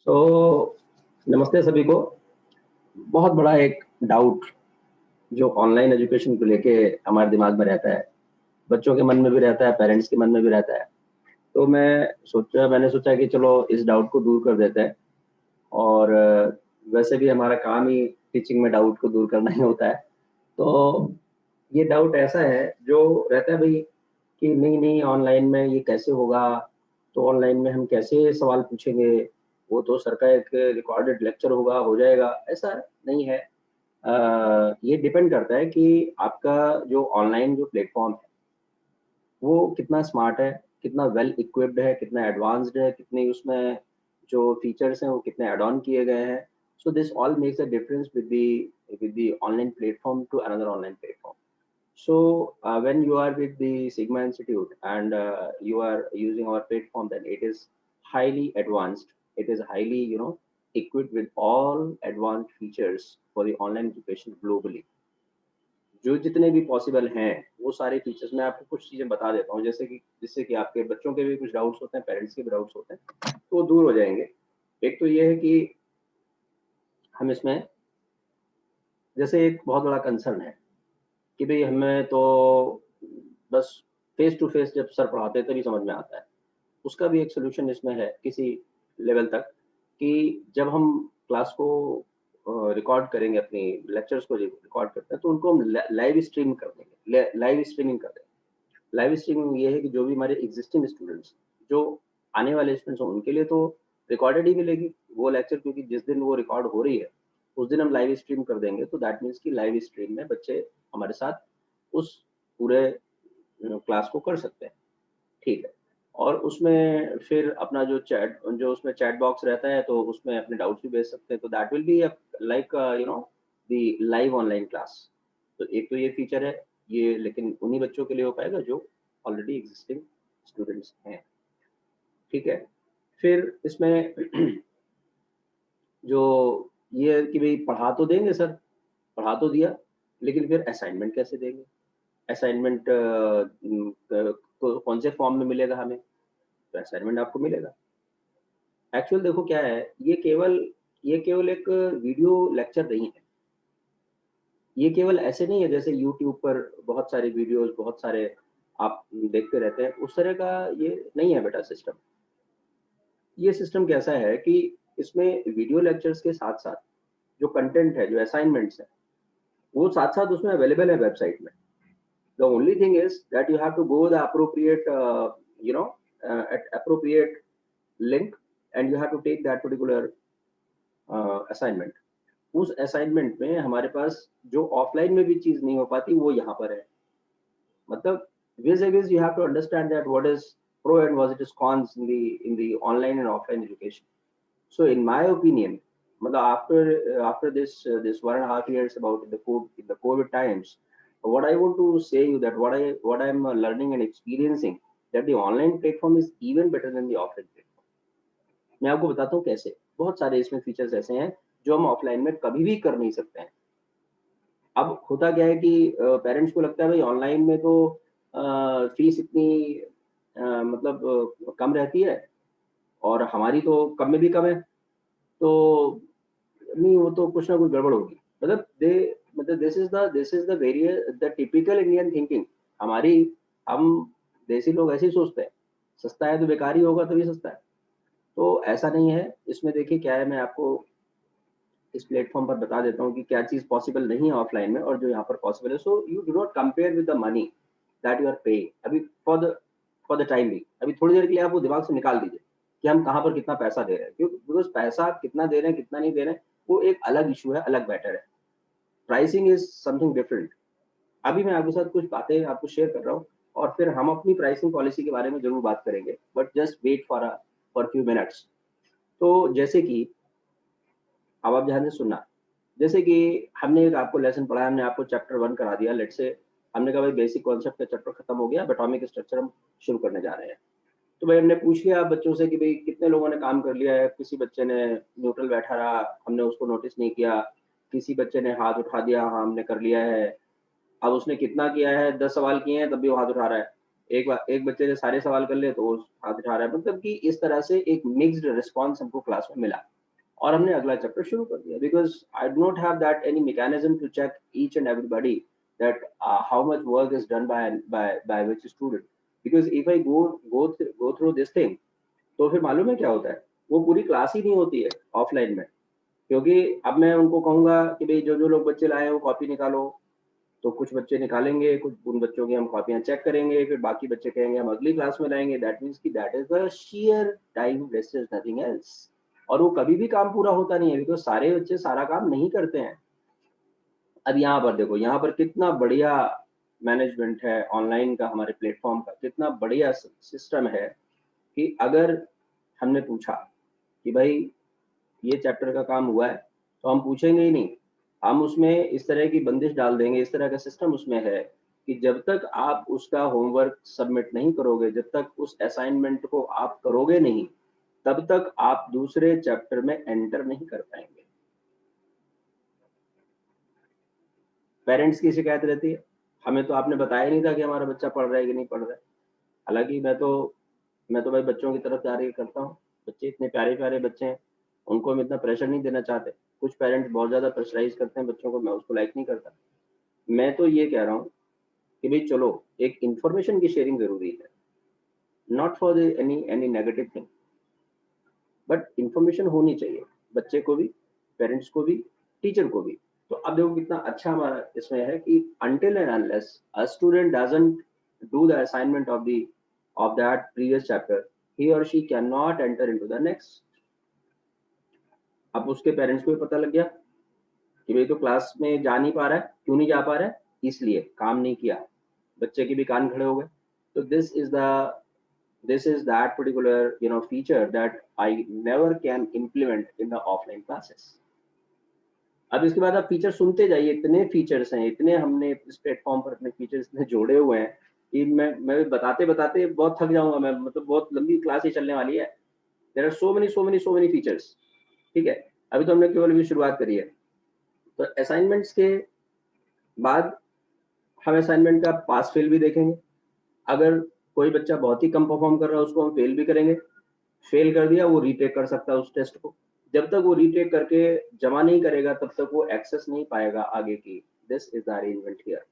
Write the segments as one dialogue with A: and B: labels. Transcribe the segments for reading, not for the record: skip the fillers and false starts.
A: तो नमस्ते सभी को। बहुत बड़ा एक डाउट जो ऑनलाइन एजुकेशन को लेके हमारे दिमाग में रहता है, बच्चों के मन में भी रहता है, पेरेंट्स के मन में भी रहता है। तो मैंने सोचा कि चलो इस डाउट को दूर कर देते हैं और वैसे भी हमारा काम ही टीचिंग में डाउट को दूर करना ही होता है। तो ये डाउट ऐसा है जो रहता है भई कि नहीं ऑनलाइन में ये कैसे होगा? तो ऑनलाइन में हम कैसे सवाल पूछेंगे? वो तो सर का एक रिकॉर्डेड लेक्चर होगा, हो जाएगा, ऐसा नहीं है। ये डिपेंड करता है कि आपका जो ऑनलाइन जो प्लेटफ़ॉर्म है, वो कितना स्मार्ट है, कितना वेल इक्विप्ड है, कितना एडवांस्ड है, कितने उसमें जो फीचर्स हैं वो कितने ऐड ऑन किए गए हैं। So this all makes a difference with the online platform to another online platform. So when you are with the Sigma Institute and you are using our platform, then it is highly advanced. It is highly, equipped with all advanced features for the online education globally. जो जितने भी possible हैं, वो सारे features मैं आपको कुछ चीज़ें बता देता हूँ, जैसे कि जिससे कि आपके बच्चों के भी कुछ डाउट्स होते हैं, पेरेंट्स के भी डाउट्स होते हैं, तो वो दूर हो जाएँगे। एक तो ये है कि हम इसमें जैसे एक बहुत बड़ा कंसर्न है कि भई हमें तो बस फेस टू फेस जब सर पढ़ाते हैं तभी समझ में आता है। उसका भी एक सॉल्यूशन इसमें है किसी लेवल तक कि जब हम क्लास को रिकॉर्ड करेंगे, अपनी लेक्चर्स को रिकॉर्ड करते हैं तो उनको हम लाइव स्ट्रीम कर देंगे, लाइव स्ट्रीमिंग कर देंगे। लाइव स्ट्रीमिंग ये है कि जो भी हमारे एग्जिस्टिंग स्टूडेंट्स, जो आने वाले स्टूडेंट्स हैं उनके लिए तो रिकॉर्डेड ही मिलेगी वो लेक्चर, क्योंकि जिस दिन वो रिकॉर्ड हो रही है उस दिन हम लाइव स्ट्रीम कर देंगे। तो दैट मीन्स कि लाइव स्ट्रीम में बच्चे हमारे साथ उस पूरे क्लास को कर सकते हैं। ठीक है। और उसमें फिर अपना जो उसमें चैट बॉक्स रहता है तो उसमें अपने डाउट्स भी भेज सकते हैं। तो that will be like the live online class. तो एक तो ये फीचर है, ये लेकिन उन्हीं बच्चों के लिए हो पाएगा जो ऑलरेडी एग्जिस्टिंग स्टूडेंट्स हैं। ठीक है। फिर इसमें जो ये है कि भई पढ़ा तो देंगे सर, पढ़ा तो दिया, लेकिन फिर असाइनमेंट कैसे देंगे? असाइनमेंट तो कौन से फॉर्म में मिलेगा हमें? तो असाइनमेंट आपको मिलेगा। एक्चुअल देखो क्या है, ये केवल एक वीडियो लेक्चर नहीं है। ये केवल ऐसे नहीं है जैसे यूट्यूब पर बहुत सारे वीडियोज़, बहुत सारे आप देखते रहते हैं, उस तरह का ये नहीं है बेटा सिस्टम। ये सिस्टम कैसा है कि इसमें वीडियो लेक्चर्स के साथ-साथ जो कंटेंट है, जो असाइनमेंट्स हैं, वो साथ-साथ उसमें अवेलेबल है वेबसाइट में। The only thing is that you have to go the appropriate, at appropriate link, and you have to take that particular assignment. उस असाइनमेंट में हमारे पास जो ऑफलाइन में भी चीज़ नहीं हो पाती वो यहाँ पर है। मतलब vis-a-vis you have to understand that what is pro and what is cons in the online and offline education. So in my opinion, मतलब after this 1.5 years about in the COVID times, what I want to say you that what I'm learning and experiencing, that the online platform is even better than the offline platform. मैं आपको बताता हूँ कैसे। बहुत सारे इसमें features ऐसे हैं जो हम ऑफलाइन में कभी भी कर नहीं सकते हैं। अब होता क्या है कि पेरेंट्स को लगता है भाई ऑनलाइन में तो फीस इतनी कम रहती है और हमारी तो कम में भी कम है, तो नहीं वो तो कुछ ना कुछ गड़बड़ होगी। मतलब this is the the typical Indian thinking. हमारी हम देसी लोग ऐसे ही सोचते हैं, सस्ता है तो बेकार ही होगा तभी सस्ता है। तो ऐसा नहीं है। इसमें देखिए क्या है, मैं आपको इस प्लेटफॉर्म पर बता देता हूँ कि क्या चीज़ पॉसिबल नहीं है ऑफलाइन में और जो यहाँ पर पॉसिबल है। So you do not compare with the money that you are paying अभी फॉर द टाइम बिंग। अभी थोड़ी देर के लिए आप वो दिमाग से निकाल दीजिए कि हम कहाँ पर कितना पैसा दे रहे हैं, क्यों? बिकॉज़ पैसा आप कितना दे रहे हैं, कितना नहीं दे रहे हैं, वो एक अलग इश्यू है, अलग मैटर है। Pricing is something different. अभी मैं आपके साथ कुछ बातें आपको शेयर कर रहा हूँ और फिर हम अपनी प्राइसिंग पॉलिसी के बारे में ज़रूर बात करेंगे, but just wait for few minutes. तो जैसे कि अब आप ध्यान से सुनना। जैसे कि हमने एक आपको लेसन पढ़ाया, हमने आपको चैप्टर 1 करा दिया, लेट्स से हमने कहा भाई बेसिक कॉन्सेप्ट का चैप्टर खत्म हो गया, अब एटॉमिक स्ट्रक्चर हम शुरू करने जा रहे हैं। तो भाई हमने पूछ लिया बच्चों से कि भाई कितने लोगों ने काम कर लिया है? किसी बच्चे ने न्यूट्रल बैठा रहा, हमने उसको नोटिस नहीं किया। किसी बच्चे ने हाथ उठा दिया, हाँ, हमने कर लिया है। अब उसने कितना किया है, 10 सवाल किए हैं तब भी वो हाथ उठा रहा है। एक बच्चे ने सारे सवाल कर लिए तो वो हाथ उठा रहा है, मतलब कि इस तरह से एक मिक्स्ड रिस्पॉन्स हमको क्लास में मिला और हमने अगला चैप्टर शुरू कर दिया, because I do not have that any mechanism to check each and everybody that how much work is done by which student, because if I go through this thing, तो फिर मालूम है क्या होता है, वो पूरी क्लास ही नहीं होती है ऑफलाइन में, क्योंकि अब मैं उनको कहूंगा कि भाई जो जो लोग बच्चे लाए हैं वो कॉपी निकालो, तो कुछ बच्चे निकालेंगे, कुछ उन बच्चों की हम कॉपियां चेक करेंगे, फिर बाकी बच्चे कहेंगे हम अगली क्लास में लाएंगे, दैट मीन्स कि that is the share time wastage, nothing else. और वो कभी भी काम पूरा होता नहीं है, बिकॉज सारे बच्चे सारा काम नहीं करते हैं। अब यहाँ पर देखो, यहाँ पर कितना बढ़िया मैनेजमेंट है ऑनलाइन का, हमारे प्लेटफॉर्म का कितना बढ़िया सिस्टम है कि अगर हमने पूछा कि भाई ये चैप्टर का काम हुआ है, तो हम पूछेंगे ही नहीं, हम उसमें इस तरह की बंदिश डाल देंगे, इस तरह का सिस्टम उसमें है कि जब तक आप उसका होमवर्क सबमिट नहीं करोगे, जब तक उस असाइनमेंट को आप करोगे नहीं, तब तक आप दूसरे चैप्टर में एंटर नहीं कर पाएंगे। पेरेंट्स की शिकायत रहती है, हमें तो आपने बताया नहीं था कि हमारा बच्चा पढ़ रहा है कि नहीं पढ़ रहा है। हालांकि मैं तो भाई बच्चों की तरफ तैयारी करता हूँ, बच्चे इतने प्यारे प्यारे बच्चे हैं, उनको हम इतना प्रेशर नहीं देना चाहते। कुछ पेरेंट्स बहुत ज्यादा प्रेशराइज करते हैं बच्चों को, मैं उसको लाइक नहीं करता। मैं तो ये कह रहा हूँ कि भाई चलो, एक इंफॉर्मेशन की शेयरिंग जरूरी है, not for any negative thing, but information होनी चाहिए, बच्चे को भी, पेरेंट्स को भी, टीचर को भी। तो अब देखो कितना अच्छा हमारा इसमें है कि until and unless a student doesn't do the assignment of that previous chapter, he or she cannot enter into the next। अब उसके पेरेंट्स को भी पता लग गया कि भाई तो क्लास में जा नहीं पा रहा है, क्यों नहीं जा पा रहा है, इसलिए काम नहीं किया, बच्चे के भी कान खड़े हो गए। तो this is that particular feature that I never can implement in the offline classes। अब इसके बाद आप फीचर सुनते जाइए, इतने फीचर्स हैं, इतने हमने इस प्लेटफॉर्म पर अपने फीचर्स इतने जोड़े हुए हैं कि मैं बताते बताते बहुत थक जाऊंगा मैं, मतलब बहुत लंबी क्लास ही चलने वाली है। There are so many features. ठीक है, अभी तो हमने केवल अभी शुरुआत करी है। तो असाइनमेंट्स के बाद हम असाइनमेंट का पास फेल भी देखेंगे। अगर कोई बच्चा बहुत ही कम परफॉर्म कर रहा है, उसको हम फेल भी करेंगे। फेल कर दिया, वो रीटेक कर सकता है उस टेस्ट को। जब तक वो रीटेक करके जमा नहीं करेगा, तब तक वो एक्सेस नहीं पाएगा आगे की। This is the arrangement here.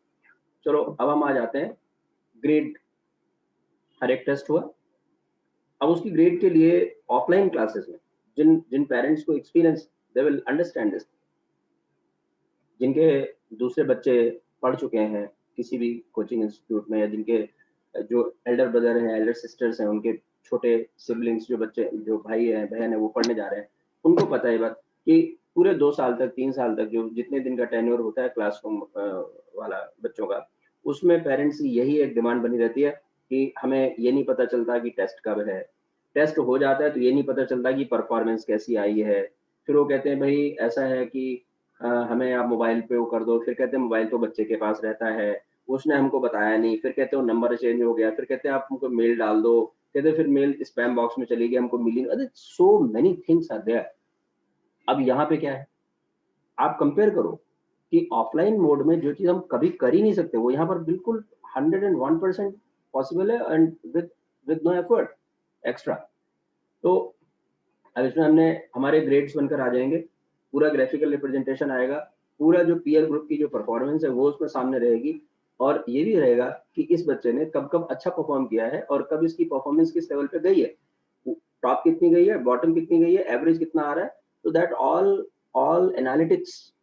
A: चलो अब हम आ जाते हैं ग्रेड। हर एक टेस्ट हुआ, अब उसकी ग्रेड के लिए ऑफलाइन क्लासेस में जिन जिन पेरेंट्स को experience, they will understand this, जिनके दूसरे बच्चे पढ़ चुके हैं किसी भी कोचिंग इंस्टीट्यूट में, या जिनके जो एल्डर ब्रदर हैं, एल्डर सिस्टर्स हैं, उनके छोटे सिबलिंग्स, जो बच्चे, जो भाई हैं, बहन है, वो पढ़ने जा रहे हैं, उनको पता है बात कि पूरे 2 साल तक, 3 साल तक, जो जितने दिन का टेन्योर होता है क्लासरूम वाला बच्चों का, उसमें पेरेंट्स की यही एक डिमांड बनी रहती है कि हमें ये नहीं पता चलता कि टेस्ट कब है, टेस्ट हो जाता है तो ये नहीं पता चलता कि परफॉर्मेंस कैसी आई है। फिर वो कहते हैं भाई ऐसा है कि हमें आप मोबाइल पे वो कर दो, फिर कहते हैं मोबाइल तो बच्चे के पास रहता है, उसने हमको बताया नहीं, फिर कहते हैं वो नंबर चेंज हो गया, फिर कहते हैं आप हमको मेल डाल दो, कहते हैं फिर मेल स्पैम बॉक्स में चली गई, हमको मिली। अरे so many things are there. अब यहाँ पे क्या है, आप कंपेयर करो कि ऑफलाइन मोड में जो चीज हम कभी कर ही नहीं सकते, वो यहाँ पर बिल्कुल 101% पॉसिबल है, and with no effort extra. तो अब इसमें हमने हमारे ग्रेड्स बनकर आ जाएंगे, पूरा ग्राफिकल रिप्रेजेंटेशन आएगा, पूरा जो पीयर ग्रुप की जो परफॉर्मेंस है वो उसमें सामने रहेगी, और ये भी रहेगा कि इस बच्चे ने कब कब अच्छा परफॉर्म किया है और कब इसकी परफॉर्मेंस किस लेवल पे गई है, टॉप कितनी गई है, बॉटम कितनी गई है, एवरेज कितना आ रहा है। तो दैट ऑल एनालिटिक्स,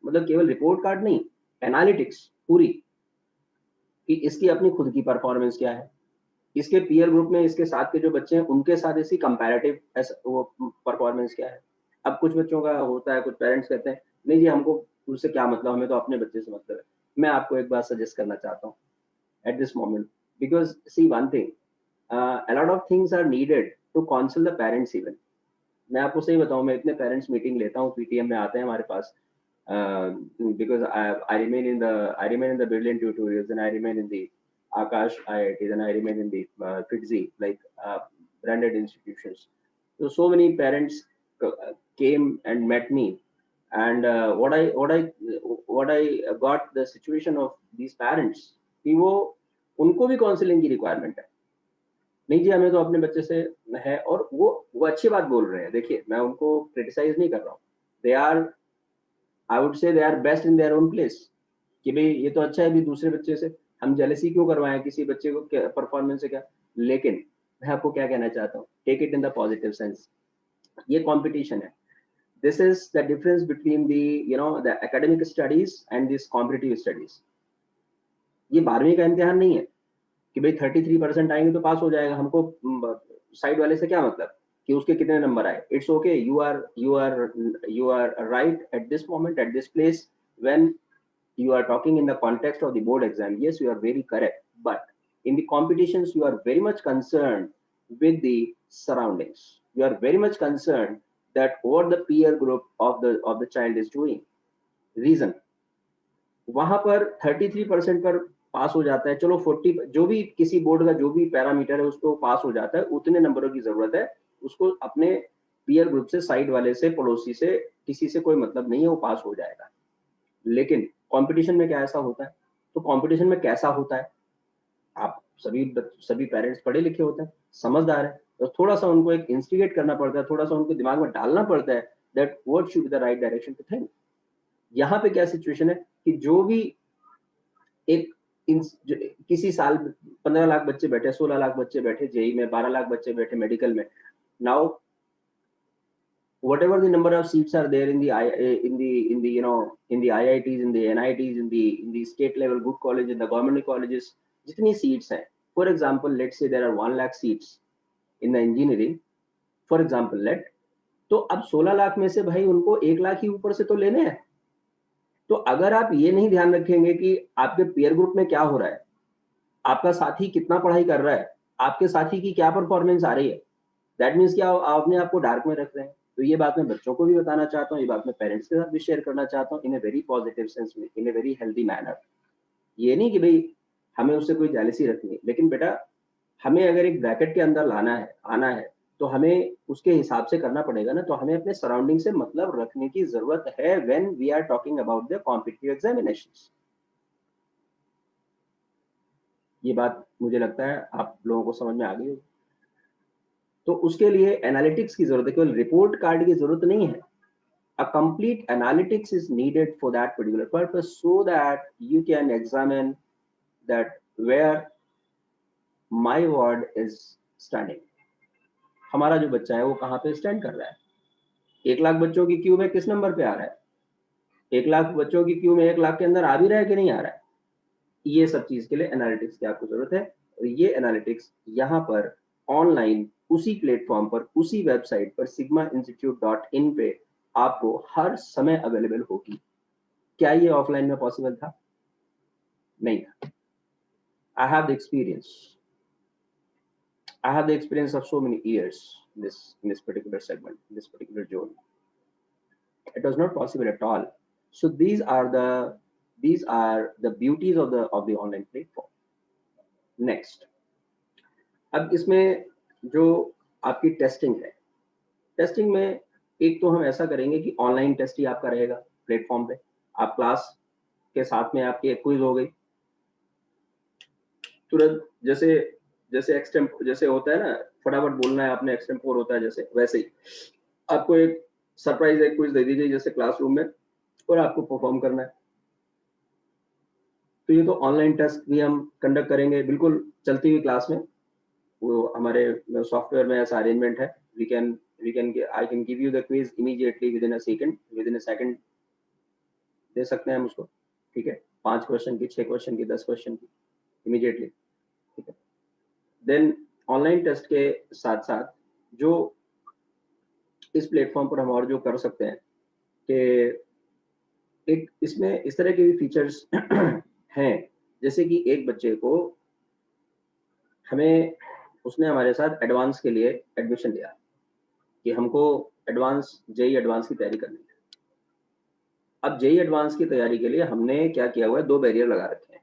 A: मतलब केवल रिपोर्ट कार्ड नहीं, एनालिटिक्स पूरी, कि इसकी अपनी खुद की परफॉर्मेंस क्या है, इसके पीयर ग्रुप में इसके साथ के जो बच्चे हैं उनके साथ इसकी कंपैरेटिव वो परफॉर्मेंस क्या है। अब कुछ बच्चों का होता है, कुछ पेरेंट्स कहते हैं नहीं जी हमको उससे क्या मतलब, हमें तो अपने बच्चे से मतलब है। मैं आपको एक बात सजेस्ट करना चाहता हूँ at this moment, because see one thing, a lot of things are needed to counsel the parents even। मैं आपको सही बताऊं, मैं इतने पेरेंट्स मीटिंग लेता हूँ, पीटीएम में आते हैं हमारे पास, because I remain in the brilliant tutorials, and I remain in the Akash IITs, and I remain in the FITZI, like branded institutions. So many parents came and met me, and what I got the situation of these parents कि वो उनको भी counselling की requirement है। नहीं जी, हमें तो अपने बच्चे से है, और वो अच्छी बात बोल रहे हैं। देखिए, मैं उनको क्रिटिसाइज नहीं कर रहा हूँ। They are, I would say they are best in their own place, कि भाई ये तो अच्छा है भी, दूसरे बच्चे से हम जेलसी क्यों करवाएं किसी बच्चे को परफॉर्मेंस से क्या। लेकिन मैं आपको क्या कहना चाहता हूँ, take it in the positive sense, ये कंपटीशन है। This is the difference between the the academic studies and this competitive studies. ये 12वीं का इम्तिहान नहीं है कि भाई 33% आएंगे तो पास हो जाएगा। हमको साइड वाले से क्या मतलब कि उसके कितने नंबर आए। It's okay, you are right at this moment, at this place, when you are talking in the context of the board exam. Yes, you are very correct, but in the competitions you are very much concerned with the surroundings. You are very much concerned that what the peer group of the child is doing. Reason, वहां पर 33% पर पास हो जाता है, चलो 40, जो भी किसी बोर्ड का जो भी पैरामीटर है उसको पास हो जाता है, उतने नंबरों की जरूरत है। उसको अपने पीयर ग्रुप से, साइड वाले से, पड़ोसी से, किसी से कोई मतलब नहीं है, वो पास हो जाएगा। लेकिन कंपटीशन में क्या ऐसा होता है? तो कंपटीशन में कैसा होता है, आप सभी पेरेंट्स पढ़े लिखे होते हैं, समझदार है, तो थोड़ा सा उनको एक इंस्टिगेट करना पड़ता है, थोड़ा सा उनको दिमाग में डालना पड़ता है that what should be the right direction to think. यहाँ पे क्या सिचुएशन है कि जो भी एक किसी साल 15 लाख बच्चे बैठे, 16 लाख बच्चे बैठे जेई में, 12 लाख बच्चे बैठे मेडिकल में। Now whatever the number of seats are there in the in the IITs, in the NITs, in the state level good college, in the government colleges, जितनी seats हैं, for example let's say there are 1 lakh seats in the engineering, for example let, तो अब 16 लाख में से भाई उनको 1 लाख ही ऊपर से तो लेने हैं। तो अगर आप ये नहीं ध्यान रखेंगे कि आपके पीयर ग्रुप में क्या हो रहा है, आपका साथी कितना पढ़ाई कर रहा है, आपके साथी की क्या परफॉर्मेंस आ रही है, दैट मीन्स कि आप अपने आप को डार्क में रख रहे हैं। तो ये बात मैं बच्चों को भी बताना चाहता हूँ, ये बात मैं पेरेंट्स के साथ भी शेयर करना चाहता हूँ, इन ए वेरी पॉजिटिव सेंस में, इन ए वेरी हेल्दी मैनर। ये नहीं कि भाई हमें उससे कोई जेलसी रखनी है, लेकिन बेटा हमें अगर एक ब्रैकेट के अंदर लाना है, आना है, तो हमें उसके हिसाब से करना पड़ेगा ना। तो हमें अपने सराउंडिंग से मतलब रखने की जरूरत है when we are talking about the competitive examinations. ये बात मुझे लगता है आप लोगों को समझ में आ गई होगी। तो उसके लिए एनालिटिक्स की जरूरत है, केवल रिपोर्ट कार्ड की जरूरत नहीं है। A complete analytics is needed for that particular purpose, so that you can examine that where my ward is standing. हमारा जो बच्चा है वो कहाँ पे स्टैंड कर रहा है, 1 लाख बच्चों की क्यू में किस नंबर पे आ रहा है, 1 लाख बच्चों की क्यू में 1 लाख के अंदर आ भी रहा है कि नहीं आ रहा है। ये सब चीज के लिए एनालिटिक्स की आपको जरूरत है, और ये एनालिटिक्स यहाँ पर ऑनलाइन उसी प्लेटफॉर्म पर, उसी वेबसाइट पर sigmainstitute.in पे आपको हर समय अवेलेबल होगी। क्या ये ऑफलाइन में पॉसिबल था? नहीं था। I have the experience. I have the experience of so many years in this particular segment, in this particular zone. It was not possible at all. So these are the beauties of the online platform. Next, अब इसमें जो आपकी testing है, testing में एक तो हम ऐसा करेंगे कि ऑनलाइन टेस्ट ही आपका रहेगा प्लेटफॉर्म पे। आप क्लास के साथ में आपकी एक क्विज हो गई, तुरंत जैसे जैसे एक्सटेम्प जैसे होता है ना, फटाफट बोलना है आपने, एक्सटेम्पोर होता है जैसे, वैसे ही आपको एक सरप्राइज एक क्विज दे दी गई जैसे क्लासरूम में, और आपको परफॉर्म करना है। तो ये तो ऑनलाइन टेस्ट भी हम कंडक्ट करेंगे बिल्कुल चलती हुई क्लास में। वो हमारे सॉफ्टवेयर में ऐसा अरेंजमेंट है, we can I can give you the quiz immediately within a second दे सकते हैं हम उसको। ठीक है, 5 क्वेश्चन की, 6 क्वेश्चन की, 10 क्वेश्चन की, इमीडिएटली। ठीक है, देन ऑनलाइन टेस्ट के साथ साथ जो इस प्लेटफॉर्म पर हम और जो कर सकते हैं कि एक इसमें इस तरह के भी फीचर्स हैं, जैसे कि एक बच्चे को हमें उसने हमारे साथ एडवांस के लिए एडमिशन लिया कि हमको एडवांस जेई एडवांस की तैयारी करनी है। अब जेई एडवांस की तैयारी के लिए हमने क्या किया हुआ है, 2 बैरियर लगा रखे हैं।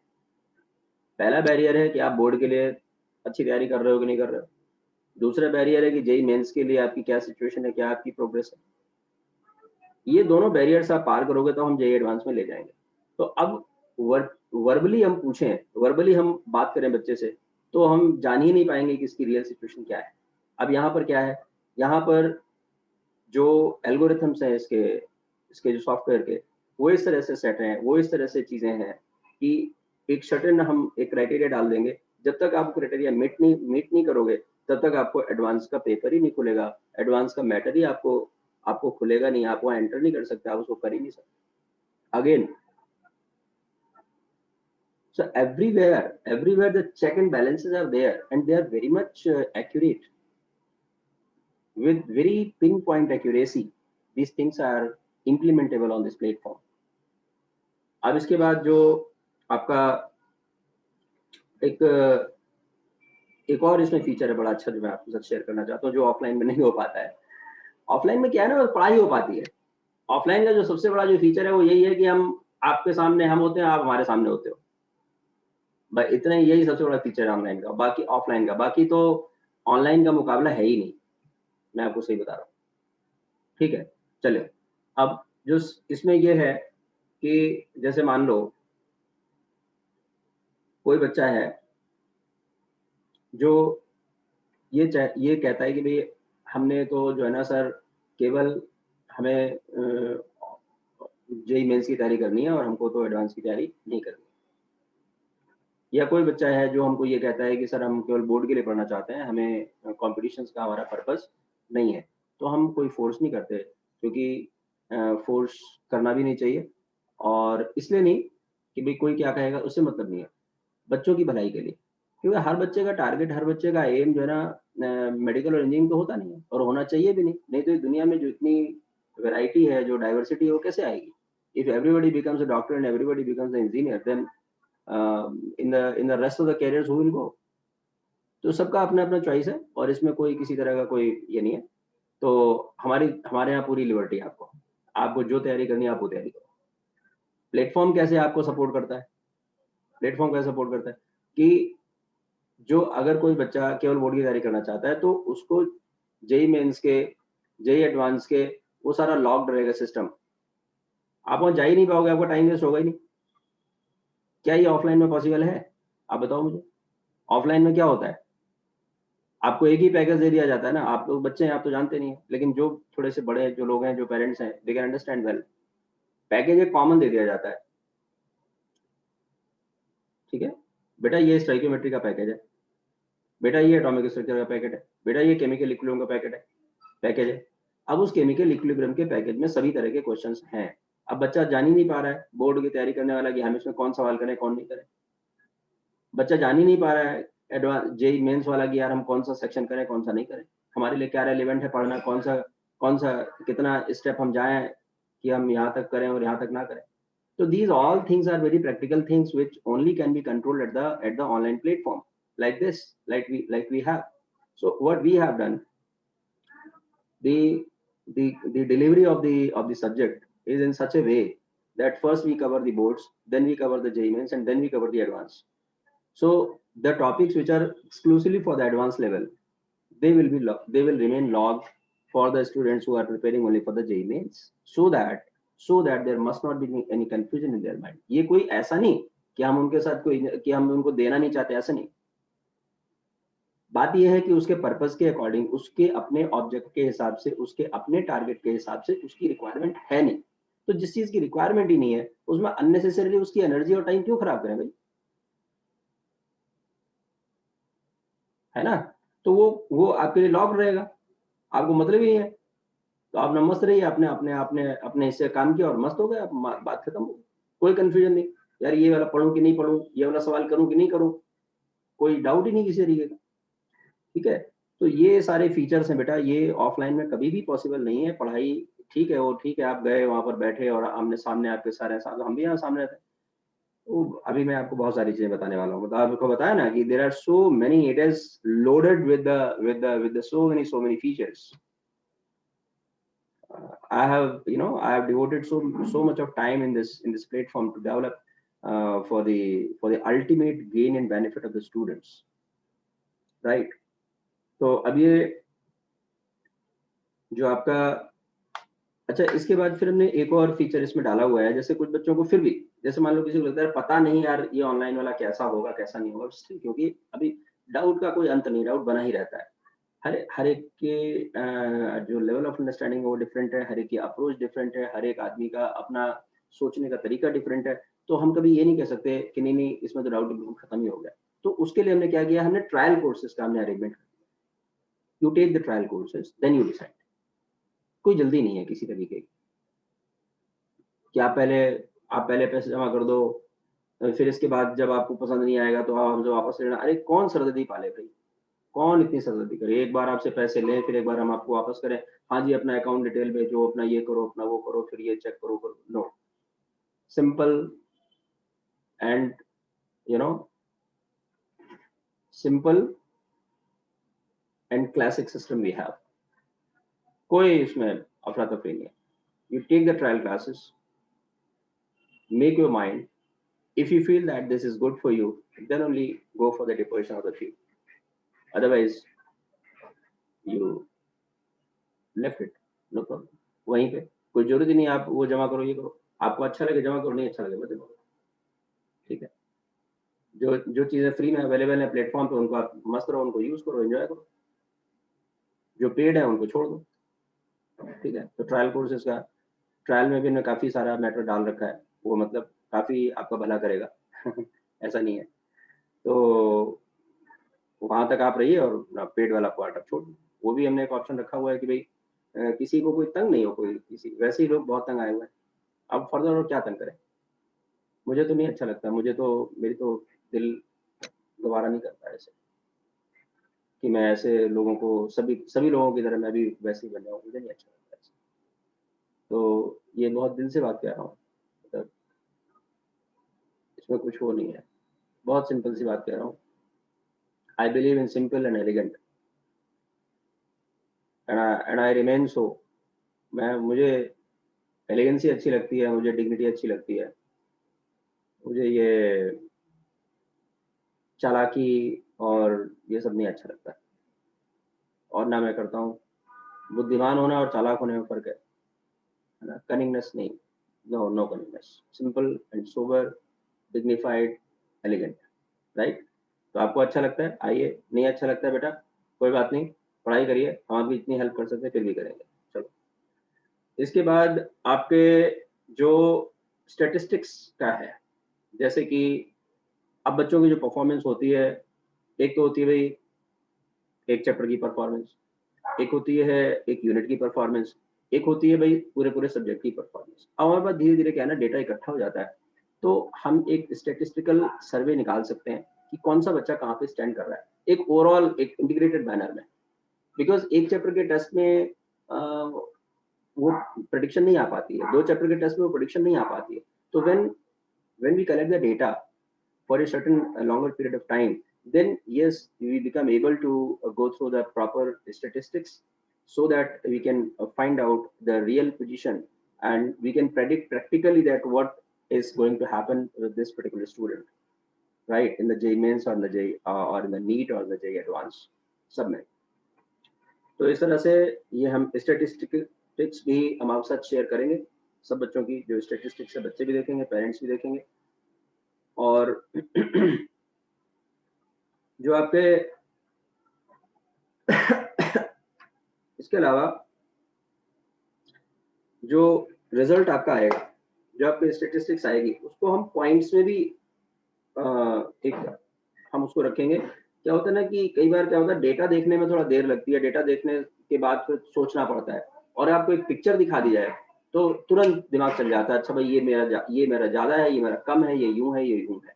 A: पहला बैरियर है कि आप बोर्ड के लिए अच्छी तैयारी कर रहे हो कि नहीं कर रहे हो। दूसरा बैरियर है कि जेई मेंस के लिए आपकी क्या सिचुएशन है, क्या आपकी प्रोग्रेस है। ये दोनों बैरियर्स आप पार करोगे तो हम जेई एडवांस में ले जाएंगे। तो अब वर्बली हम पूछें, वर्बली हम बात करें बच्चे से, तो हम जान ही नहीं पाएंगे कि इसकी रियल सिचुएशन क्या है। अब यहाँ पर क्या है, यहाँ पर जो एल्गोरिथम्स हैं इसके जो सॉफ्टवेयर के, वो इस तरह से सेट हैं, वो इस तरह से चीज़ें हैं कि एक सर्टेन हम एक क्राइटेरिया डाल देंगे, जब तक आप क्राइटेरिया मीट नहीं करोगे, तब तक आपको एडवांस का पेपर ही नहीं खुलेगा, एडवांस का मैटर ही आपको आपको खुलेगा नहीं, आप वहाँ एंटर नहीं कर सकते, आप उसको कर ही नहीं सकते। Again, so everywhere the check and balances are there and they are very much accurate with very pinpoint accuracy. These things are implementable on this platform. अब इसके बाद जो आपका एक एक और इसमें फीचर है बड़ा अच्छा, जो मैं आपके साथ शेयर करना चाहता हूँ, जो ऑफलाइन में नहीं हो पाता है। ऑफलाइन में क्या है ना, पढ़ाई हो पाती है। ऑफलाइन का जो सबसे बड़ा जो फीचर है वो यही है कि हम आपके सामने हम होते हैं, आप हमारे सामने होते हो। भाई इतना ही, यही सबसे बड़ा फीचर है ऑनलाइन का। बाकी ऑफलाइन का, बाकी तो ऑनलाइन का मुकाबला है ही नहीं, मैं आपको सही बता रहा हूँ। ठीक है, चलिए। अब जो इसमें ये है कि जैसे मान लो कोई बच्चा है जो ये कहता है कि भाई हमने तो जो है ना सर, केवल हमें जेईई मेंस की तैयारी करनी है और हमको तो एडवांस की तैयारी नहीं करनी। या कोई बच्चा है जो हमको ये कहता है कि सर हम केवल बोर्ड के लिए पढ़ना चाहते हैं, हमें कॉम्पिटिशन्स का हमारा पर्पस नहीं है। तो हम कोई फोर्स नहीं करते, क्योंकि फोर्स करना भी नहीं चाहिए, और इसलिए नहीं कि भाई कोई क्या कहेगा उससे मतलब नहीं है, बच्चों की भलाई के लिए। क्योंकि हर बच्चे का टारगेट, हर बच्चे का एम जो है ना मेडिकल और इंजीनियरिंग तो होता नहीं है, और होना चाहिए भी नहीं। नहीं तो इस दुनिया में जो इतनी वैरायटी है, जो डाइवर्सिटी है, वो कैसे आएगी? If everybody becomes a doctor and everybody becomes a engineer, then in the rest of the careers who will go? तो सबका अपना अपना चॉइस है, और इसमें कोई किसी तरह का कोई ये नहीं है। तो हमारे यहाँ पूरी लिबर्टी है आपको, आपको जो तैयारी करनी है आप वो तैयारी करो। प्लेटफॉर्म कैसे आपको सपोर्ट करता है? प्लेटफॉर्म कैसे सपोर्ट करता है कि जो अगर कोई बच्चा केवल बोर्ड की तैयारी करना चाहता है, तो उसको जेईई मेंस के, जेईई एडवांस के, वो सारा लॉक्ड रहेगा सिस्टम। आप वहाँ जा ही नहीं पाओगे, आपका टाइम वेस्ट होगा ही नहीं। क्या ये ऑफलाइन में पॉसिबल है? आप बताओ मुझे। ऑफलाइन में क्या होता है, आपको एक ही पैकेज दे दिया जाता है ना। आप लोग बच्चे हैं, आप तो जानते नहीं है, लेकिन जो थोड़े से बड़े जो लोग हैं, जो पेरेंट्स हैं, they can understand well. Package एक कॉमन दे दिया जाता है। ठीक है, बेटा ये स्टोइकियोमेट्री का पैकेज है, बेटा ये एटॉमिक स्ट्रक्चर का पैकेट है, बेटा ये केमिकल इक्विलिब्रियम का पैकेज है। अब उस केमिकल इक्विलिब्रियम के पैकेज में सभी तरह के क्वेश्चंस हैं। अब बच्चा जान ही नहीं पा रहा है, बोर्ड की तैयारी करने वाला, कि हम इसमें कौन सवाल करें कौन नहीं करें। बच्चा जान ही नहीं पा रहा है एडवांस जेईई मेंस वाला, कि यार हम कौन सा सेक्शन करें कौन सा नहीं करें, हमारे लिए क्या रेलिवेंट है पढ़ना, कौन सा कितना स्टेप हम जाएं कि हम यहाँ तक करें और यहाँ तक ना करें। So these all things are very practical things which only can be controlled at the online platform like this, like we have. So what we have done, the the delivery of the subject is in such a way that first we cover the boards, then we cover the JEE mains, and then we cover the advanced. So the topics which are exclusively for the advanced level, they will remain logged for the students who are preparing only for the JEE mains, so that there must not be any confusion in their mind. ये कोई ऐसा नहीं कि हम उनके साथ कोई, कि हम उनको देना नहीं चाहते, ऐसा नहीं। बात यह है कि उसके पर्पस के अकॉर्डिंग, उसके अपने ऑब्जेक्ट के हिसाब से, उसके अपने टारगेट के हिसाब से उसकी रिक्वायरमेंट है नहीं। तो जिस चीज की रिक्वायरमेंट ही नहीं है, उसमें अननेसेसरीली उसकी एनर्जी और टाइम क्यों खराब करें भाई? है ना? तो वो आपके लिए लॉक रहेगा, आपको मतलब ही है। तो आप ना मस्त रहिए, अपने हिस्से काम किया और मस्त हो गए, बात खत्म हो गई। कोई कंफ्यूजन नहीं, यार ये वाला पढ़ूं कि नहीं पढ़ूं, ये वाला सवाल करूं कि नहीं करूं, कोई डाउट ही नहीं किसी तरीके का। ठीक है, तो ये सारे फीचर्स हैं बेटा, ये ऑफलाइन में कभी भी पॉसिबल नहीं है। पढ़ाई ठीक है, वो ठीक है, आप गए वहां पर बैठे और आमने सामने आपके सारे साथ, हम भी यहाँ सामने थे। तो अभी मैं आपको बहुत सारी चीजें बताने वाला हूँ। मतलब आपको बताया ना कि there are so many, it is loaded with so many features. I have devoted so much of time in this platform to develop for the ultimate gain and benefit of the students, right? तो अब ये जो आपका, अच्छा इसके बाद फिर हमने एक और फीचर इसमें डाला हुआ है, जैसे कुछ बच्चों को फिर भी जैसे मान लो किसी को लगता है पता नहीं यार ये ऑनलाइन वाला कैसा होगा, कैसा नहीं होगा, स्टिल क्योंकि अभी डाउट का कोई अंत नहीं, डाउट बना ही रहता है। हर एक के जो लेवल ऑफ अंडरस्टैंडिंग है वो डिफरेंट है, हर एक की अप्रोच डिफरेंट है, हर एक आदमी का अपना सोचने का तरीका डिफरेंट है। तो हम कभी ये नहीं कह सकते कि नहीं इसमें तो डाउट बिल्कुल खत्म ही हो गया। तो उसके लिए हमने क्या किया, हमने ट्रायल कोर्सेज का हमने अरेंजमेंट कर दिया। You take the trial courses then you decide. कोई जल्दी नहीं है किसी तरीके की कि आप पहले पैसे जमा कर दो, फिर इसके बाद जब आपको पसंद नहीं आएगा तो आप हमसे वापस लेना। अरे कौन सरदर्दी पाले भाई, कौन इतनी सरदर्दी करे, एक बार आपसे पैसे लें फिर एक बार हम आपको वापस करें। हाँ जी अपना अकाउंट डिटेल भेजो, अपना ये करो, अपना वो करो, फिर ये चेक करो। No, simple and you know simple and classic system we have. कोई इसमें अफरा तफरी नहीं है। You take the trial classes, make your mind, if you feel that this is good for you, then only go for the deposition of the fee. Otherwise you left it, no problem. वहीं पे कोई जरूरत ही नहीं आप वो जमा करो ये करो, आपको अच्छा लगे जमा करो, नहीं अच्छा लगे मत जमा करो। ठीक है, जो जो चीजें फ्री में अवेलेबल है प्लेटफॉर्म पे उनको आप मस्त रहो, उनको यूज करो, एंजॉय करो। जो पेड है उनको छोड़ दो। ठीक है, तो ट्रायल कोर्सेज का, ट्रायल में भी हमने काफी सारा मैटर डाल रखा है, वो मतलब काफी आपका भला करेगा। ऐसा नहीं है, तो वहां तक आप रहिए और पेड वाला पार्ट आप छोड़ दो। वो भी हमने एक ऑप्शन रखा हुआ है कि भाई किसी को कोई तंग नहीं हो, कोई किसी वैसे ही लोग बहुत तंग आए हुए हैं, अब फर्दर और क्या तंग करें। मुझे तो नहीं अच्छा लगता, मुझे तो मेरी तो दिल दोबारा नहीं करता ऐसे कि मैं ऐसे लोगों को सभी सभी लोगों की तरह मैं भी वैसे ही बन जाऊँ, मुझे नहीं अच्छा लगता ऐसे। तो ये बहुत दिल से बात कह रहा हूँ, मतलब इसमें कुछ वो नहीं है, बहुत सिंपल सी बात कह रहा हूँ। I believe in simple and elegant and I remain सो। मुझे एलिगेंसी अच्छी लगती है, मुझे डिग्निटी अच्छी लगती है, मुझे ये चालाकी और ये सब नहीं अच्छा लगता, और ना मैं करता हूँ। बुद्धिमान होना और चालाक होने में फर्क है ना, कनिंगनेस नहीं, no no cunningness, simple and sober, dignified, elegant, right. तो आपको अच्छा लगता है आइए, नहीं अच्छा लगता है बेटा कोई बात नहीं, पढ़ाई करिए, हम आपकी इतनी हेल्प कर सकते हैं फिर भी करेंगे। चलो, इसके बाद आपके जो स्टेटिस्टिक्स का है, जैसे कि अब बच्चों की जो परफॉर्मेंस होती है, एक तो होती है भाई एक चैप्टर की परफॉर्मेंस, एक होती है एक यूनिट की परफॉर्मेंस, एक होती है भाई पूरे पूरे सब्जेक्ट की परफॉर्मेंस। अब हमारे पास धीरे धीरे क्या है ना, डेटा इकट्ठा हो जाता है, तो हम एक स्टेटिस्टिकल सर्वे निकाल सकते हैं कि कौन सा बच्चा कहाँ पे स्टैंड कर रहा है एक ओवरऑल एक इंटीग्रेटेड मैनर में। बिकॉज एक चैप्टर के टेस्ट में वो प्रेडिक्शन नहीं आ पाती है, दो चैप्टर के टेस्ट में वो प्रेडिक्शन नहीं आ पाती है। तो when we collect the data for a certain longer period of time, then yes, we become able to go through the proper statistics so that we can find out the real position, and we can predict practically that what is going to happen with this particular student, right, in the JEE Mains or in the JEE or in the NEET or the JEE Advanced सब में। तो इस तरह से ये हम statistics भी हम आपके साथ शेयर करेंगे, सब बच्चों की जो स्टेटिस्टिक्स है बच्चे भी देखेंगे, पेरेंट्स भी देखेंगे। और जो आपके इसके अलावा जो रिजल्ट आपका आएगा, जो आपके स्टेटिस्टिक्स आएगी, उसको हम पॉइंट्स में भी एक हम उसको रखेंगे। क्या होता है ना कि कई बार क्या होता है, डेटा देखने में थोड़ा देर लगती है, डेटा देखने के बाद फिर सोचना पड़ता है, और आपको एक पिक्चर दिखा दी जाए तो तुरंत दिमाग चल जाता है, अच्छा भाई ये मेरा ज्यादा है, ये मेरा कम है, ये यूं है, ये यूं है।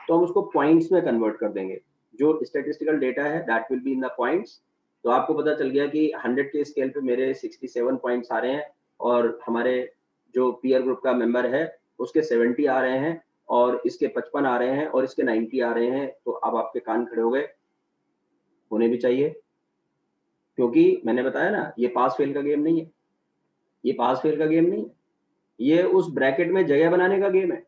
A: तो हम उसको पॉइंट्स में कन्वर्ट कर देंगे। जो स्टेटिस्टिकल डेटा है that will be in the points. तो आपको पता चल गया कि 100 के स्केल पे मेरे 67 पॉइंट्स आ रहे हैं, और हमारे जो पीयर ग्रुप का मेंबर है उसके 70 आ रहे हैं, और इसके 55 आ रहे हैं, और इसके 90 आ रहे हैं। तो अब आपके कान खड़े हो गए, होने भी चाहिए, क्योंकि मैंने बताया ना ये पास फेल का गेम नहीं है, ये पास फेल का गेम नहीं है, ये उस ब्रैकेट में जगह बनाने का गेम है।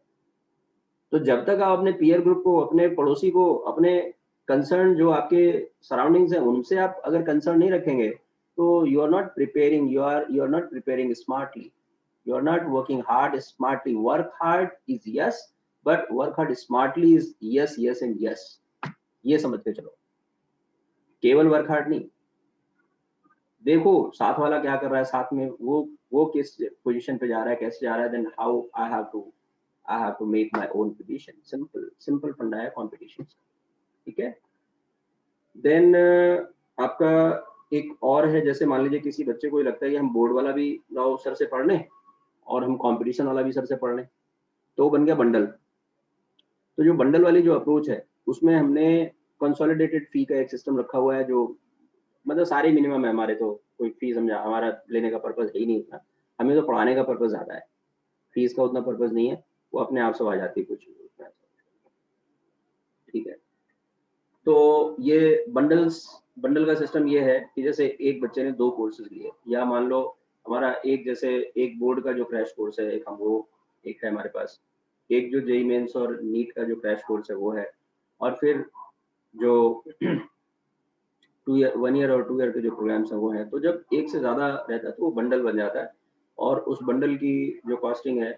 A: तो जब तक आप अपने पीयर ग्रुप को, अपने पड़ोसी को, अपने कंसर्न जो आपके सराउंडिंग्स हैं उनसे आप अगर कंसर्न नहीं रखेंगे, तो you are not preparing smartly. You are not working hard smartly. Work hard is yes, but work hard smartly is yes, yes and yes. ये समझ के चलो, केवल वर्क हार्ड नहीं। देखो साथ वाला क्या कर रहा है, साथ में वो किस पोजीशन पे जा रहा है, कैसे जा रहा है, then how I have to make my own position. Simple simple funda है कंपटीशन। ठीक है। देन आपका एक और है, जैसे मान लीजिए किसी बच्चे को लगता है कि हम बोर्ड वाला भी लाओ सर से पढ़ लें और हम कंपटीशन वाला भी सर से पढ़ लें, तो बन गया बंडल। तो जो बंडल वाली जो अप्रोच है, उसमें हमने कंसोलिडेटेड फी का एक सिस्टम रखा हुआ है, जो मतलब सारे मिनिमम है हमारे, तो कोई फी समझा हमारा लेने का पर्पज है ही नहीं इतना, हमें तो पढ़ाने का पर्पज ज्यादा है, फीस का उतना पर्पज नहीं है, वो अपने आप से आ जाती है कुछ। ठीक है। तो ये बंडल का सिस्टम ये है कि जैसे एक बच्चे ने 2 कोर्सेज लिए, या मान लो हमारा एक जैसे एक बोर्ड का जो क्रैश कोर्स है, एक हम वो एक है हमारे पास, एक जो जेईई मेंस और नीट का जो क्रैश कोर्स है वो है, और फिर जो 1 ईयर और 2 ईयर के जो प्रोग्राम्स हैं वो हैं। तो जब एक से ज़्यादा रहता है तो वो बंडल बन जाता है, और उस बंडल की जो कॉस्टिंग है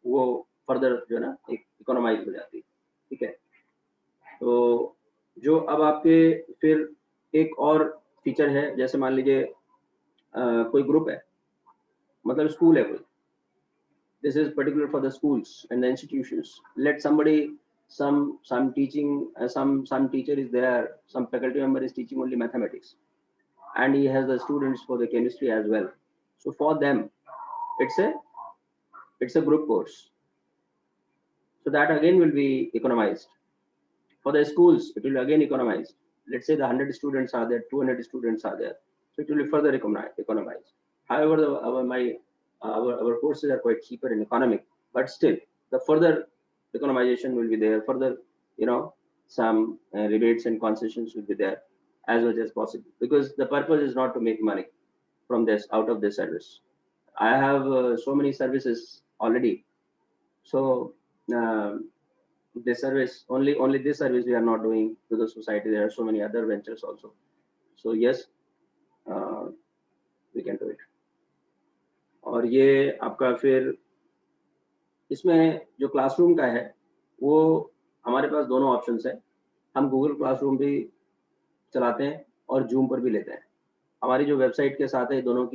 A: वो फर्दर जो है ना एक इकोनॉमाइज हो जाती है। ठीक है। तो जो अब आपके फिर एक और फीचर है, जैसे मान लीजिए कोई ग्रुप है, मतलब स्कूल है कोई, this is particular for the schools and the institutions. Let somebody some teaching some teacher is there, some faculty member is teaching only mathematics, and he has the students for the chemistry as well. So for them it's a group course, so that again will be economized. For the schools it will again economize. Let's say the 100 students are there, 200 students are there, so it will be further economized. However, our courses are quite cheaper and economic, but still the further economization will be there, further some rebates and concessions will be there as much as possible, because the purpose is not to make money from this out of this service. I have so many services already, so this service only this service we are not doing to the society. There are so many other ventures also, so yes, we can do it. और ये आपका फिर इसमें जो classroom का है, वो हमारे पास दोनों ऑप्शंस है। हम गूगल क्लासरूम भी चलाते हैं और जूम पर भी लेते हैं। हमारी जो वेबसाइट के साथ है, ये दोनों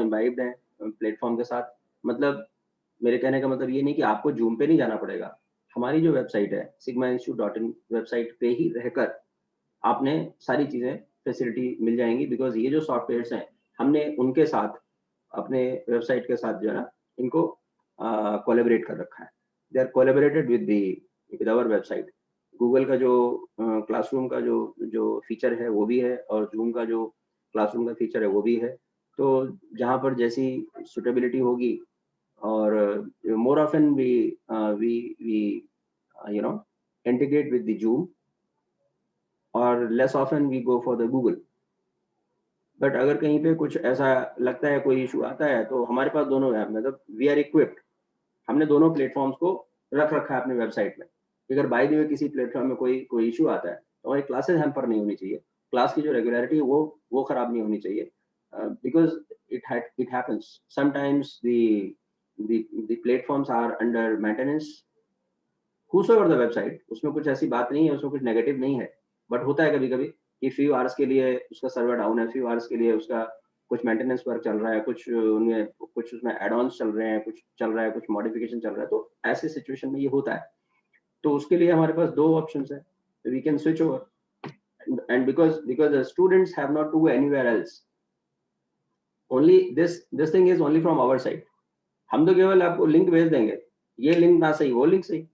A: इम्बाइब्ड हैं प्लेटफॉर्म के साथ। मतलब मेरे कहने का मतलब ये नहीं कि आपको जूम पे नहीं जाना पड़ेगा। हमारी जो वेबसाइट है sigmainstitute.in वेबसाइट पे ही रहकर आपने सारी चीजें फैसिलिटी मिल जाएंगी, बिकॉज ये जो सॉफ्टवेयर्स हैं हमने उनके साथ अपने वेबसाइट के साथ जो है ना इनको कोलैबोरेट कर रखा है। They are collaborated with our website. Google का जो क्लासरूम का जो फीचर है वो भी है, और जूम का जो क्लासरूम का फीचर है वो भी है। तो जहाँ पर जैसी सुटेबिलिटी होगी, और more often we integrate with the Zoom, और less often we go for the Google. But अगर कहीं पे कुछ ऐसा लगता है, कोई इशू आता है, तो हमारे पास दोनों है, मतलब वी आर इक्विप्ड। हमने दोनों प्लेटफॉर्म्स को रख रखा है अपने वेबसाइट में। अगर बाय द वे किसी प्लेटफॉर्म में कोई इशू आता है, तो हमारी क्लासेस हैम्पर नहीं होनी चाहिए, क्लास की जो रेगुलरिटी है वो खराब नहीं होनी चाहिए, because it happens sometimes the platforms are under maintenance. whosoever the website, उसमें कुछ ऐसी बात नहीं है, उसमें कुछ नेगेटिव नहीं है, बट होता है कभी कभी कि फ्यू आवर्स के लिए उसका सर्वर डाउन है, फ्यू आवर्स के लिए उसका कुछ मेंटेनेंस वर्क चल रहा है, कुछ उसमें एड ऑन्स चल रहे हैं, कुछ चल रहा है, कुछ मॉडिफिकेशन चल रहा है, तो ऐसे सिचुएशन में ये होता है। तो उसके लिए हमारे पास 2 ऑप्शंस है, we can switch over, and because the students have not to go anywhere else, only this thing is only from our side. हम तो केवल आपको लिंक भेज देंगे, ये लिंक ना सही, वो लिंक सही।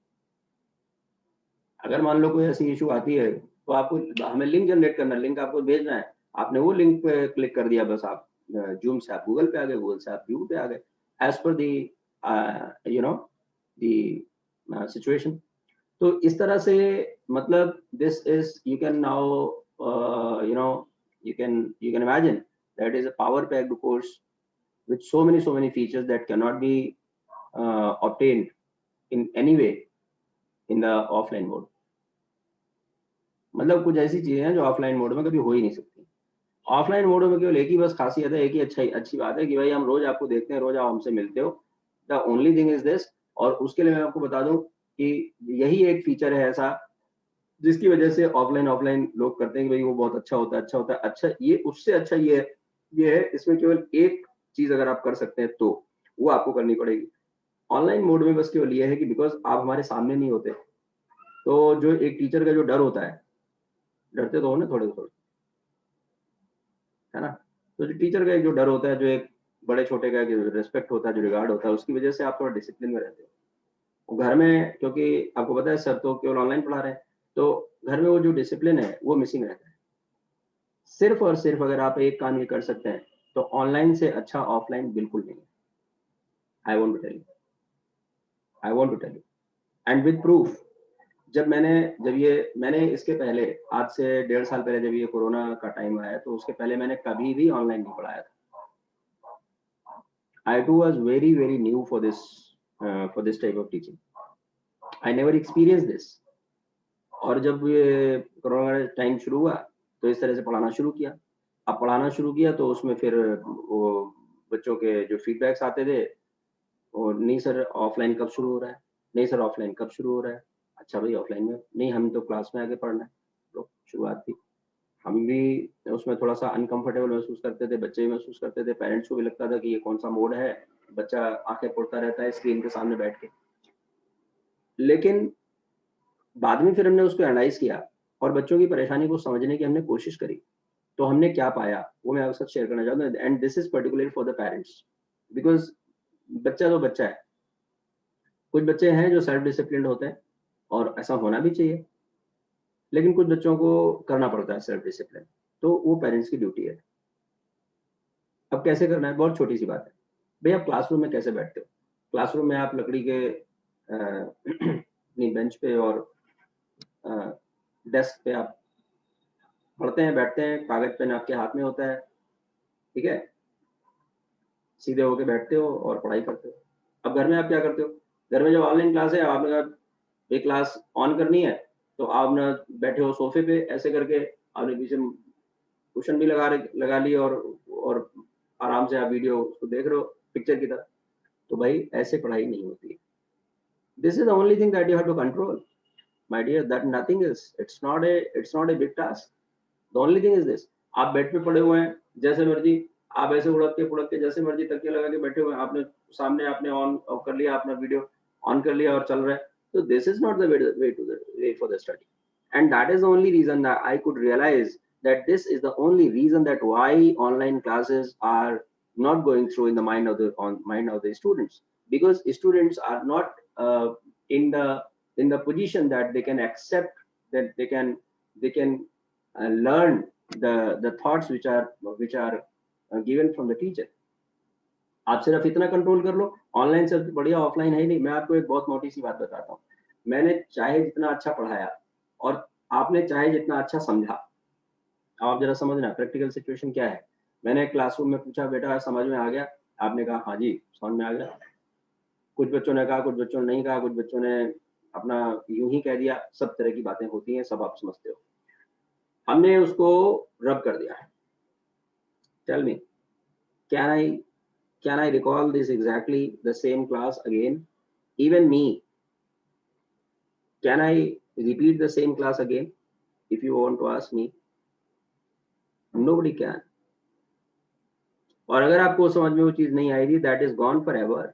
A: अगर मान लो कोई ऐसी इशू आती है, तो आपको हमें लिंक जनरेट करना है, लिंक आपको भेजना है, आपने वो लिंक पे क्लिक कर दिया, बस आप जूम से आप गूगल पे आ गए, गूगल से आप जूम पे आ गए, एज पर दी सिचुएशन। तो इस तरह से मतलब this is you can now you can imagine that is a power packed course with so many features that cannot be obtained in any way in the offline mode। मतलब कुछ ऐसी चीजें हैं जो ऑफलाइन मोड में कभी हो ही नहीं सकती। ऑफलाइन मोड में केवल एक ही बस खासियत है, एक ही अच्छी बात है कि भाई हम रोज आपको देखते हैं, रोज आप हमसे मिलते हो। The only thing is this. और उसके लिए मैं आपको बता दूं कि यही एक फीचर है ऐसा जिसकी वजह से ऑफलाइन ऑफलाइन लोग करते हैं कि भाई वो बहुत अच्छा होता है, अच्छा होता है। अच्छा ये उससे अच्छा ये है, इसमें केवल एक चीज अगर आप कर सकते हैं तो वो आपको करनी पड़ेगी। ऑनलाइन मोड में बस केवल ये है कि बिकॉज आप हमारे सामने नहीं होते, तो जो एक टीचर का जो डर होता है, डरते तो हो ना थोड़े थोड़े, है ना? तो जो टीचर का एक जो डर होता है, जो एक बड़े छोटे का जो रिस्पेक्ट होता है, जो रिगार्ड होता है, उसकी वजह से आप थोड़ा डिसिप्लिन में रहते हो। घर में क्योंकि आपको पता है सर तो केवल ऑनलाइन पढ़ा रहे हैं, तो घर में वो जो डिसिप्लिन है वो मिसिंग रहता है। सिर्फ और सिर्फ अगर आप एक काम ये कर सकते हैं, तो ऑनलाइन से अच्छा ऑफलाइन बिल्कुल नहीं है। I want to tell you, I want to tell you and with proof. जब मैंने इसके पहले, आज से 1.5 साल पहले जब ये कोरोना का टाइम आया, तो उसके पहले मैंने कभी भी ऑनलाइन नहीं पढ़ाया था। I too was very very new for this type of teaching. I never experienced this. और जब ये कोरोना का टाइम शुरू हुआ, तो इस तरह से पढ़ाना शुरू किया। अब पढ़ाना शुरू किया तो उसमें फिर वो बच्चों के जो फीडबैक्स आते थे, और नहीं सर ऑफलाइन कब शुरू हो रहा है, नहीं सर ऑफलाइन कब शुरू हो रहा है। अच्छा भाई ऑफलाइन में नहीं, हम तो क्लास में आके पढ़ना है। तो शुरुआत थी, हम भी उसमें थोड़ा-सा अनकंफर्टेबल महसूस करते थे, बच्चे भी महसूस करते थे, पेरेंट्स को भी लगता था कि ये कौन-सा मोड है, बच्चा आँखें फोड़ता रहता है स्क्रीन के सामने बैठ के। लेकिन बाद में फिर हमने उसको एनालाइज़ किया और बच्चों की परेशानी को समझने की हमने कोशिश करी। तो हमने क्या पाया, वो मैं आपके साथ शेयर करना चाहता हूँ, and this is particularly for the parents, because बच्चा तो बच्चा है। कुछ बच्चे हैं जो सेल्फ डिसिप्लिन्ड होते हैं और ऐसा होना भी चाहिए, लेकिन कुछ बच्चों को करना पड़ता है सेल्फ डिसिप्लिन, तो वो पेरेंट्स की ड्यूटी है। अब कैसे करना है? बहुत छोटी-सी बात है। भई आप क्लासरूम में कैसे बैठते हो? क्लासरूम में आप लकड़ी के अपनी बेंच पे और अ, डेस्क पे आप पढ़ते हैं, बैठते हैं, कागज़ पेन आपके हाथ में होता है, ठीक है? सीधे होके बैठते हो और पढ़ाई करते हो। अब घर में आप क्या करते हो? घर में जब ऑनलाइन क्लास है, आपने कहा ये क्लास ऑन करनी है, तो आप ना बैठे हो सोफ़े पे ऐसे करके, आपने पीछे कुशन भी लगा ली और आराम से आप वीडियो उसको देख रहे हो पिक्चर की तरह। तो भाई ऐसे पढ़ाई नहीं होती है। This is the only thing that you have to control, my dear. That nothing is. It's not a big task. The only thing is this. आप बेड पे पड़े हुए हैं, जैसे मर्जी आप ऐसे उड़क के जैसे मर्जी तकिया लगा के बैठे हुए हैं, आपने सामने आपने ऑन ऑफ कर लिया, अपना वीडियो ऑन कर लिया और चल रहा है। तो this is not the way for the study, and that is the only reason that I could realize that this is the only reason that why online classes are not going through in the mind of the students, because students are not in the position that they can accept, that they can learn the thoughts which are given from the teacher. आप सिर्फ इतना control कर लो, online से बढ़िया offline है ही नहीं। मैं आपको एक बहुत मोटी सी बात बताता हूँ, मैंने चाहे जितना अच्छा पढ़ाया और आपने चाहे जितना अच्छा समझा, आप जरा समझना प्रैक्टिकल सिचुएशन क्या है। मैंने क्लासरूम में पूछा बेटा समझ में आ गया, आपने कहा हाँ जी समझ में आ गया। कुछ बच्चों ने कहा, कुछ बच्चों ने नहीं कहा, कुछ बच्चों ने अपना यूं ही कह दिया। सब तरह की बातें होती हैं, सब आप समझते हो। हमने उसको रब कर दिया। Tell me, can I can I recall this exactly the same class again? Even me, can I repeat the same class again? If you want to ask me, nobody can. और अगर आपको समझ में वो चीज नहीं आएगी, that is gone for ever.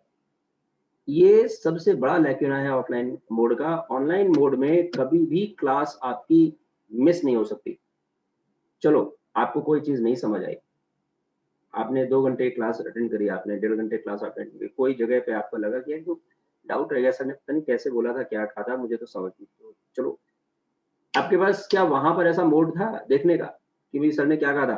A: ये सबसे बड़ा लैक्यूना है ऑफलाइन मोड का। ऑनलाइन मोड में कभी भी क्लास आपकी मिस नहीं हो सकती। चलो आपको कोई चीज नहीं समझ आई, आपने 2 घंटे क्लास अटेंड करी, आपने 1.5 घंटे क्लास अटेंड करी, कोई जगह पे आपको लगा कि यार डाउट रह गया, सर ने पता नहीं कैसे बोला था, क्या कहा था, मुझे तो समझ नहीं। तो चलो आपके पास क्या वहां पर ऐसा मोड था देखने का कि भाई सर ने क्या कहा था?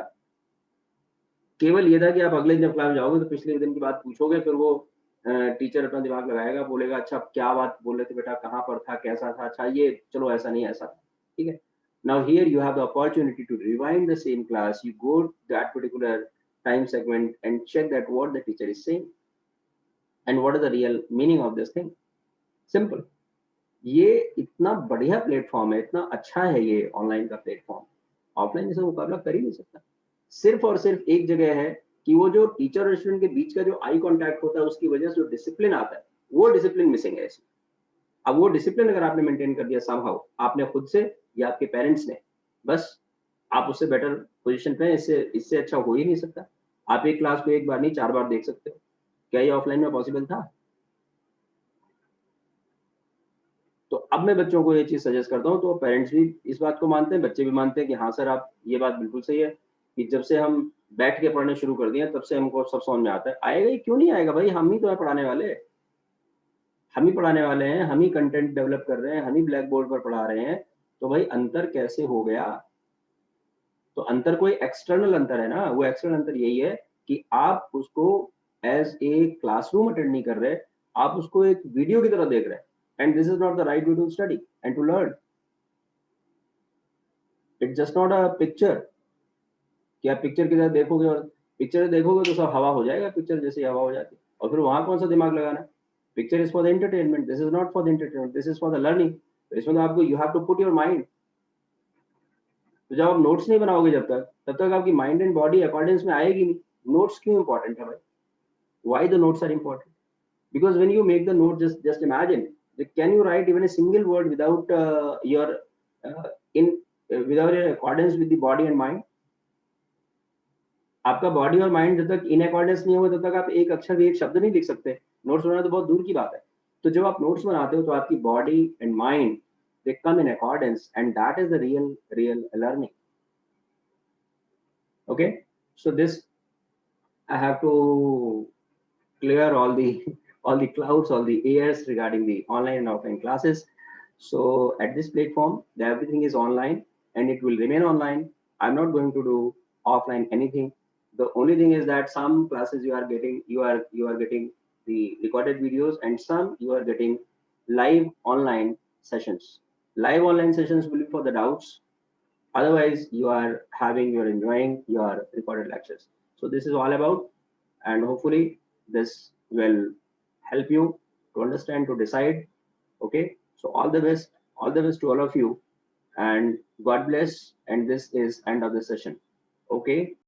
A: केवल ये था कि आप अगले दिन जब क्लास में जाओगे तो पिछले दिन की बात पूछोगे, फिर वो टीचर अपना दिमाग लगाएगा, बोलेगा अच्छा क्या बात बोल रहे थे बेटा, कहाँ पर था, कैसा था, अच्छा ये चलो ऐसा नहीं ऐसा था, ठीक है। Now here you have the opportunity to rewind the same class. You go to that particular time segment and check that what the teacher is saying and what is the real meaning of this thing. Simple. ये इतना बढ़िया platform है, इतना अच्छा है ये online का platform, offline इसका मुकाबला कर ही नहीं सकता। सिर्फ और सिर्फ एक जगह है कि वो जो टीचर और स्टूडेंट के बीच का जो आई कांटेक्ट होता है उसकी वजह से जो डिसिप्लिन आता है, वो डिसिप्लिन मिसिंग है इसमें। अब वो डिसिप्लिन अगर आपने मेंटेन कर दिया समहाउ, आपने खुद से या आपके पेरेंट्स ने, बस आप उससे बेटर पोजीशन पे हैं, इससे इससे अच्छा हो ही नहीं सकता। आप एक क्लास को एक बार नहीं 4 बार देख सकते हो। क्या ये ऑफलाइन में पॉसिबल था? तो अब मैं बच्चों को ये चीज़ सजेस्ट करता हूँ, तो पेरेंट्स भी इस बात को मानते हैं, बच्चे भी मानते हैं कि हाँ सर, आप ये बात बिल्कुल सही है कि जब से हम बैठ के पढ़ना शुरू कर दिए हैं, तब से हमको सब समझ में आता है। आएगा ही क्यों नहीं आएगा भाई, हम ही तो हैं पढ़ाने वाले। हम ही पढ़ाने वाले हैं, हम ही कंटेंट डेवलप कर रहे हैं, हम ही ब्लैक बोर्ड पर पढ़ा रहे हैं। तो भाई अंतर कैसे हो गया? तो अंतर कोई एक्सटर्नल अंतर है ना, वो एक्सटर्नल अंतर यही है कि आप उसको एज़ ए क्लासरूम अटेंड नहीं कर रहे, आप उसको एक वीडियो की तरह देख रहे हैं। And this is not the right way to study and to learn. It's just not a picture कि आप पिक्चर की तरह देखोगे और पिक्चर देखोगे तो सब हवा हो जाएगा, पिक्चर जैसे ही हवा हो जाती है। और फिर वहाँ कौन सा दिमाग लगाना है? Picture is for the entertainment, this is not for the entertainment, this is for the learning. तो इसमें तो आपको you have to put your mind. तो जब आप नोट्स नहीं बनाओगे जब तक, तब तक आपकी माइंड एंड बॉडी अकॉर्डेंस में आएगी नहीं। नोट्स क्यों इंपॉर्टेंट है भाई? Why the notes are important? Because when you make the note, just imagine, can you write even a single word without your in without your accordance with the body and mind? आपका body और mind जब तक in accordance नहीं होगा, तब तक आप एक अक्षर भी, एक शब्द नहीं लिख सकते। नोट्स बनाना तो बहुत दूर की बात है। तो जब आप नोट्स बनाते हो तो आपकी body and mind, they come in accordance, and that is the real learning. Okay, so this I have to clear all the all the clouds, all the airs regarding the online and offline classes. So at this platform, everything is online and it will remain online. I'm not going to do offline anything. The only thing is that some classes you are getting the recorded videos, and some you are getting live online sessions. Live online sessions will be for the doubts. Otherwise, you're enjoying your recorded lectures. So this is all about, and hopefully this will help you to understand, to decide. Okay. So all the best to all of you, and God bless. And this is end of the session. Okay.